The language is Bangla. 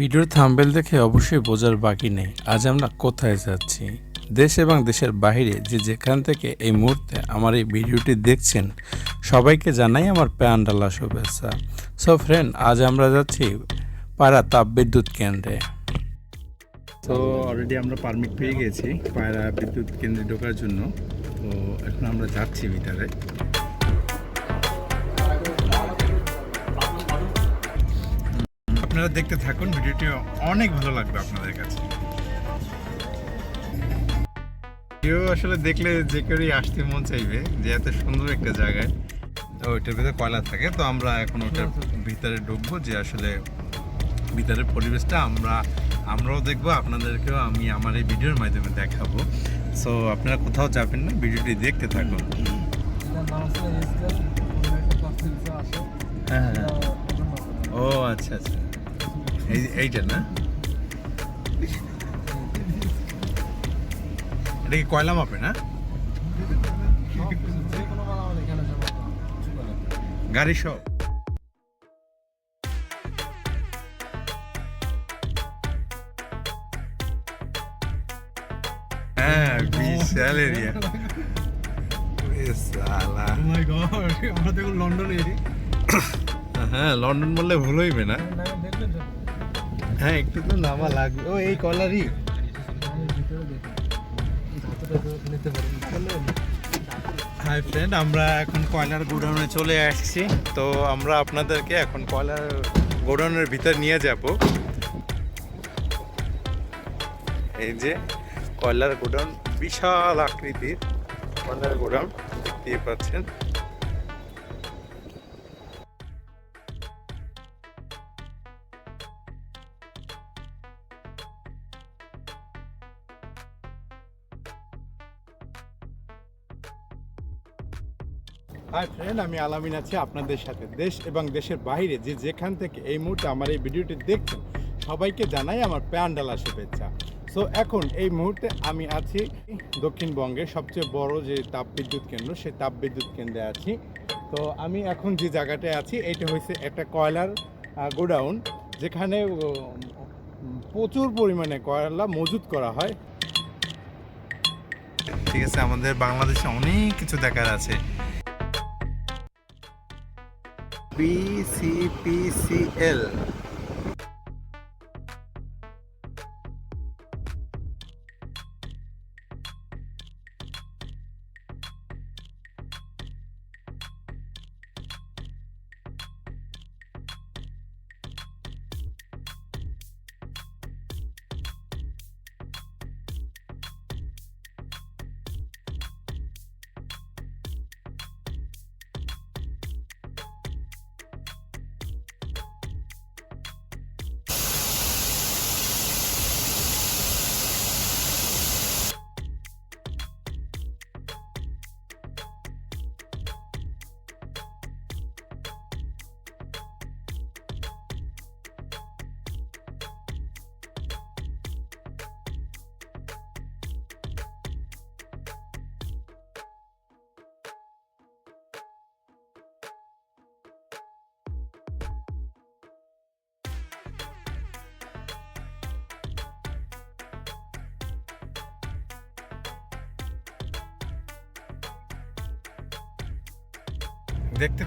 ভিডিওর থাম্বনেল দেখে অবশ্যই বোঝার বাকি নেই আজ আমরা কোথায় যাচ্ছি। দেশ এবং দেশের বাইরে যে যেখান থেকে এই মুহূর্তে আমার এই ভিডিওটি দেখছেন সবাইকে জানাই আমার প্রাণঢালা শুভেচ্ছা। সো ফ্রেন্ড, আজ আমরা যাচ্ছি পায়রা তাপবিদ্যুৎ কেন্দ্রে। তো অলরেডি আমরা পারমিট পেয়ে গেছি পায়রা বিদ্যুৎ কেন্দ্রে ঢোকার জন্য। তো এখন আমরা যাচ্ছি ভিতরে। আপনারা দেখতে থাকুন, ভিডিওটি অনেক ভালো লাগবে আপনাদের কাছে। কেউ আসলে দেখলে যে কেউই আসতে মন চাইবে যে এত সুন্দর একটা জায়গায়। তো ওইটার ভিতরে কয়লা থাকে, তো আমরা এখন ওটার ভিতরে ঢুকবো, যে আসলে ভিতরের পরিবেশটা আমরাও দেখবো, আপনাদেরকেও আমি আমার এই ভিডিওর মাধ্যমে দেখাবো। সো আপনারা কোথাও যাবেন না, ভিডিওটি দেখতে থাকুন। হ্যাঁ হ্যাঁ, ও আচ্ছা আচ্ছা, এইটা না, এটা কি কয়লা মাপে না? গাড়ি সব। হ্যাঁ, বিশাল এরিয়া। হ্যাঁ, লন্ডন বললে ভুল হইবে না। হ্যাঁ, একটু তো নামা লাগবে। ও এই কলারই। হাই ফ্রেন্ড, আমরা এখন কয়লার গোডাউনে চলে আসছি। তো আমরা আপনাদেরকে এখন কয়লার গোডাউনের ভিতর নিয়ে যাব। এই যে কয়লার গোডাউন, বিশাল আকৃতির কয়লার গোডাউন দেখতে পাচ্ছেন। হাই ফ্রেন্ড, আমি আলামিন আছি আপনাদের সাথে। দেশ এবং দেশের বাইরে যে যেখান থেকে এই মুহূর্তে আমার এই ভিডিওটি দেখছেন সবাইকে জানাই আমার প্রাণঢালা শুভেচ্ছা। সো এখন এই মুহূর্তে আমি আছি দক্ষিণবঙ্গের সবচেয়ে বড় যে তাপবিদ্যুৎ কেন্দ্র, সেই তাপবিদ্যুৎ কেন্দ্রে আছি। তো আমি এখন যে জায়গাটায় আছি এটা হচ্ছে একটা কয়লার গোডাউন, যেখানে প্রচুর পরিমাণে কয়লা মজুত করা হয়। ঠিক আছে, আমাদের বাংলাদেশে অনেক কিছু দেখার আছে। BCPCL। দেখতে